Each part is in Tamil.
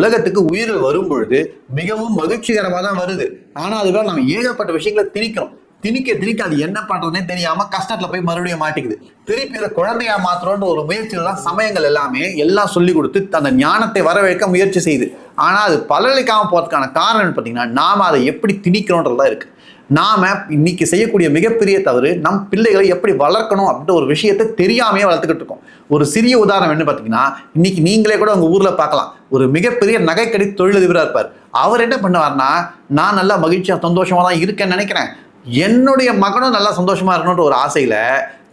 உலகத்துக்கு உயிர்கள் வரும் பொழுது மிகவும் மகிழ்ச்சிகரமாக தான் வருது. ஆனா அதுதான் நம்ம ஏகப்பட்ட விஷயங்களை திணிக்கிறோம். திணிக்க அது என்ன பண்றதுன்னே தெரியாம கஷ்டத்துல போய் மறுபடியும் மாட்டிக்குது. திருப்பி இதை குழந்தையா மாத்திரம்ன்ற ஒரு முயற்சியில தான் சமயங்கள் எல்லாமே எல்லாம் சொல்லி கொடுத்து அந்த ஞானத்தை வரவேற்க முயற்சி செய்யுது. ஆனா அது பலனளிக்காம போறதுக்கான காரணம் பார்த்தீங்கன்னா நாம அதை எப்படி திணிக்கிறோன்றதா இருக்கு. நாம இன்னைக்கு செய்யக்கூடிய மிகப்பெரிய தவறு நம் பிள்ளைகளை எப்படி வளர்க்கணும் அப்படின்ற ஒரு விஷயத்தை தெரியாமையே வளர்த்துக்கிட்டு இருக்கோம். ஒரு சிறிய உதாரணம் என்ன பார்த்தீங்கன்னா, இன்னைக்கு நீங்களே கூட உங்க ஊர்ல பார்க்கலாம், ஒரு மிகப்பெரிய நகைக்கடை தொழிலதிபராக இருப்பார். அவர் என்ன பண்ணுவார்னா, நான் நல்லா மகிழ்ச்சியா சந்தோஷமா தான் இருக்கேன்னு நினைக்கிறேன், என்னுடைய மகனும் நல்லா சந்தோஷமா இருக்கணும்ன்ற ஒரு ஆசையில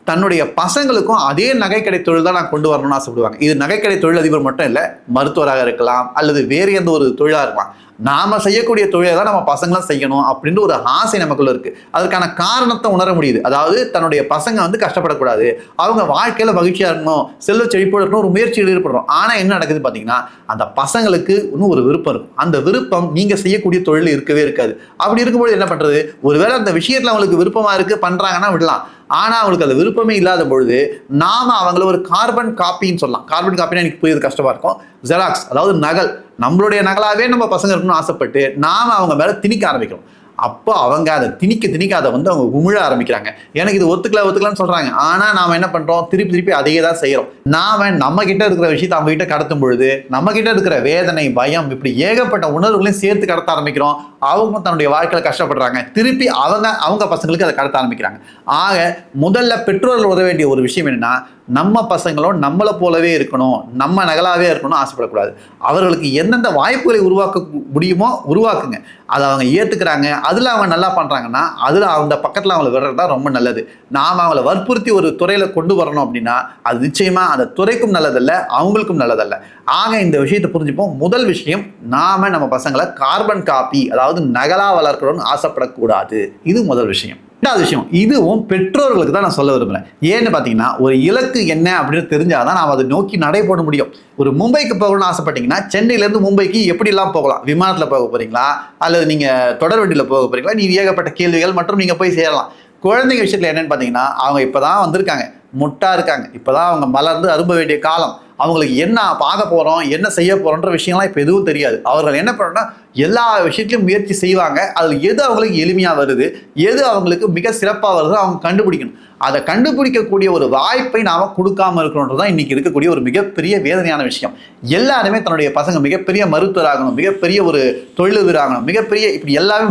தன்னுடைய பசங்களுக்கும் அதே நகைக்கடை தொழில் தான் நான் கொண்டு வரணும்னு ஆசைப்படுவாங்க. இது நகைக்கடை தொழிலதிபர் மட்டும் இல்லை, மருத்துவராக இருக்கலாம் அல்லது வேறு எந்த ஒரு தொழிலாக இருக்கலாம். நாம செய்யக்கூடிய தொழிலை தான் நம்ம பசங்களும் செய்யணும் அப்படின்ற ஒரு ஆசை நமக்குள்ள இருக்கு. அதற்கான காரணத்தை உணர முடியுது. அதாவது தன்னுடைய பசங்க கஷ்டப்படக்கூடாது, அவங்க வாழ்க்கையில மகிழ்ச்சியா இருக்கணும், செல்வ செழிப்போட இருக்கணும், ஒரு முயற்சியில் ஈடுபடுறோம். ஆனா என்ன நடக்குது பாத்தீங்கன்னா, அந்த பசங்களுக்கு இன்னும் ஒரு விருப்பம் இருக்கும். அந்த விருப்பம் நீங்க செய்யக்கூடிய தொழில் இருக்கவே இருக்காது. அப்படி இருக்கும்போது என்ன பண்றது, ஒருவேளை அந்த விஷயத்துல அவங்களுக்கு விருப்பமா இருக்கு பண்றாங்கன்னா விடலாம். ஆனா அவங்களுக்கு அது விருப்பமே இல்லாத பொழுது நாம அவங்கள ஒரு கார்பன் காப்பின்னு சொல்லலாம். கார்பன் காப்பினா எனக்கு புரியுது, கஷ்டமா இருக்கும். ஜெராக்ஸ், அதாவது நகல், நம்மளுடைய நகலாவே நம்ம பசங்க இருக்கணும்னு ஆசைப்பட்டு நாம அவங்க மேல திணிக்க ஆரம்பிக்கிறோம். அப்போ அவங்க அதை திணிக்க அதை அவங்க உமிழ ஆரம்பிக்கிறாங்க. எனக்கு இது ஒத்துக்கலன்னு சொல்றாங்க. ஆனா நாம என்ன பண்றோம், திருப்பி அதையே தான் செய்யறோம். நாம நம்ம கிட்ட இருக்கிற விஷயத்தை அவங்க கிட்ட கடத்தும் பொழுது நம்ம கிட்ட இருக்கிற வேதனை, பயம், இப்படி ஏகப்பட்ட உணர்வுகளையும் சேர்த்து கடத்த ஆரம்பிக்கிறோம். அவங்க தன்னுடைய வாழ்க்கையில கஷ்டப்படுறாங்க. திருப்பி அவங்க பசங்களுக்கு அதை கடத்த ஆரம்பிக்கிறாங்க. ஆக முதல்ல பெற்றோர்கள் உதவ வேண்டிய ஒரு விஷயம் என்னன்னா, நம்ம பசங்களும் நம்மளை போலவே இருக்கணும், நம்ம நகலாவே இருக்கணும்னு ஆசைப்படக்கூடாது. அவர்களுக்கு எந்தெந்த வாய்ப்புகளை உருவாக்க முடியுமோ உருவாக்குங்க. அதை அவங்க ஏற்றுக்கிறாங்க, அதில் அவங்க நல்லா பண்ணுறாங்கன்னா அதில் அந்த பக்கத்தில் அவங்களை விடுறது தான் ரொம்ப நல்லது. நாம் அவங்கள வற்புறுத்தி ஒரு துறையில் கொண்டு வரணும் அப்படின்னா அது நிச்சயமாக அந்த துறைக்கும் நல்லதல்ல, அவங்களுக்கும் நல்லதல்ல. ஆக இந்த விஷயத்தை புரிஞ்சுப்போம். முதல் விஷயம், நாம நம்ம பசங்களை கார்பன் காப்பி, அதாவது நகலா வளர்க்கணும்னு ஆசைப்படக்கூடாது. இது முதல் விஷயம். ரெண்டாவது விஷயம், இதுவும் பெற்றோர்களுக்கு தான் நான் சொல்ல விரும்புகிறேன். ஏன்னு பார்த்தீங்கன்னா, ஒரு இலக்கு என்ன அப்படின்னு தெரிஞ்சாதான் நாம் அதை நோக்கி நடைபோட முடியும். ஒரு மும்பைக்கு போகணும்னு ஆசைப்பட்டீங்கன்னா சென்னையிலேருந்து மும்பைக்கு எப்படிலாம் போகலாம், விமானத்தில் போக போறீங்களா அல்லது நீங்கள் தொடர் வண்டியில் போக போறீங்களா, நீ ஏகப்பட்ட கேள்விகள் மற்றும் நீங்கள் போய் சேரலாம். குழந்தைங்க விஷயத்தில் என்னன்னு பார்த்தீங்கன்னா, அவங்க இப்போதான் வந்திருக்காங்க, முட்டா இருக்காங்க, இப்போதான் அவங்க மலர்ந்து அரும்ப வேண்டிய காலம். அவங்களுக்கு என்ன பார்க்க போகிறோம், என்ன செய்ய போகிறோன்ற விஷயம்லாம் இப்போ எதுவும் தெரியாது. அவர்கள் என்ன பண்ணணும்னா எல்லா விஷயத்திலும் முயற்சி செய்வாங்க. அதில் எது அவங்களுக்கு எளிமையாக வருது, எது அவங்களுக்கு மிக சிறப்பாக வருதோ அவங்க கண்டுபிடிக்கணும். அதை கண்டுபிடிக்கக்கூடிய ஒரு வாய்ப்பை நாம் கொடுக்காம இருக்கணுன்றது தான் இன்றைக்கி இருக்கக்கூடிய ஒரு மிகப்பெரிய வேதனையான விஷயம். எல்லாருமே தன்னுடைய பசங்க மிகப்பெரிய மருத்துவராகணும், மிகப்பெரிய ஒரு தொழிலதிபராகணும், இப்படி எல்லாமே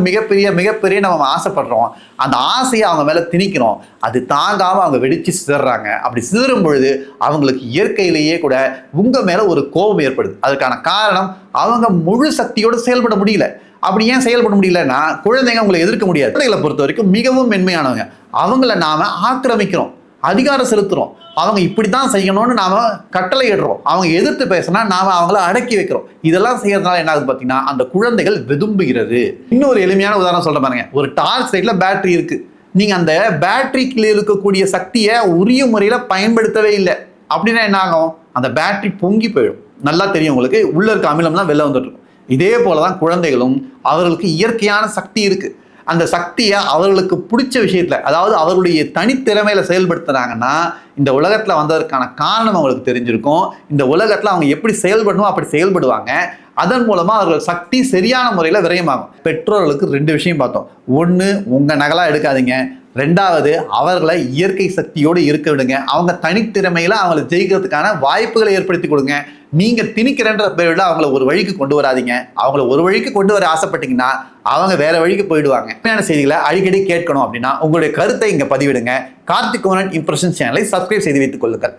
மிகப்பெரிய நம்ம ஆசைப்படுறோம். அந்த ஆசையை அவங்க மேலே திணிக்கிறோம். அது தாங்காமல் அவங்க வெடித்து சிதறாங்க. அப்படி சிதறும் பொழுது அவங்களுக்கு இயற்கையிலேயே கூட உங்கள் மேலே ஒரு கோபம் ஏற்படுது. அதுக்கான காரணம், அவங்க முழு சக்தியோடு செயல்பட முடியல. அப்படி ஏன் செயல்பட முடியலன்னா, குழந்தைங்க உங்களை எதிர்க்க முடியாது. குழந்தைகளை பொறுத்த வரைக்கும் மிகவும் மென்மையானவங்க. அவங்கள நாம ஆக்கிரமிக்கிறோம், அதிகாரம் செலுத்துறோம். அவங்க இப்படித்தான் செய்யணும்னு நாம கட்டளை இடுறோம். அவங்க எதிர்த்து பேசினா நாம அவங்கள அடக்கி வைக்கிறோம். இதெல்லாம் செய்யறதுனால என்ன ஆகுது பார்த்தீங்கன்னா, அந்த குழந்தைகள் வெதும்புகிறது. இன்னொரு எளிமையான உதாரணம் சொல்ற பாருங்க. ஒரு டார்ச் லைட்ல பேட்டரி இருக்கு. நீங்க அந்த பேட்டரிக்குள்ள இருக்கக்கூடிய சக்தியை உரிய முறையில பயன்படுத்தவே இல்லை அப்படின்னா என்ன ஆகும், அந்த பேட்டரி பொங்கி போயிடும். நல்லா தெரியும் உங்களுக்கு, உள்ள இருக்க அமிலம்லாம் வெளில வந்துட்டு இருக்கும். இதே போலதான் குழந்தைகளும், அவர்களுக்கு இயற்கையான சக்தி இருக்கு. அந்த சக்தியை அவர்களுக்கு பிடிச்ச விஷயத்துல, அதாவது அவர்களுடைய தனித்திறமையில செயல்படுத்துறாங்கன்னா இந்த உலகத்துல வந்ததற்கான காரணம் அவங்களுக்கு தெரிஞ்சிருக்கும். இந்த உலகத்துல அவங்க எப்படி செயல்படணும் அப்படி செயல்படுவாங்க. அதன் மூலமா அவர்கள் சக்தி சரியான முறையில விரயமாகும். பெற்றோர்களுக்கு 2 விஷயம் பார்த்தோம். ஒன்று, உங்க நகலா எடுக்காதீங்க. 2வது, அவர்களை இயற்கை சக்தியோடு இருக்க விடுங்க. அவங்க தனித்திறமையில அவங்களை ஜெயிக்கிறதுக்கான வாய்ப்புகளை ஏற்படுத்தி கொடுங்க. நீங்க திணிக்கிறன்ற பேரில் அவங்கள ஒரு வழிக்கு கொண்டு வராதிங்க. அவங்கள ஒரு வழிக்கு கொண்டு வர ஆசைப்பட்டீங்கன்னா அவங்க வேற வழிக்கு போயிடுவாங்க. உண்மையான செய்திகளை அடிக்கடி கேட்கணும் அப்படின்னா உங்களுடைய கருத்தை இங்க பதிவிடுங்க. கார்த்திக் கோனன் இம்ப்ரெஷன் சேனலை சப்ஸ்கிரைப் செய்து வைத்துக் கொள்ளுங்கள்.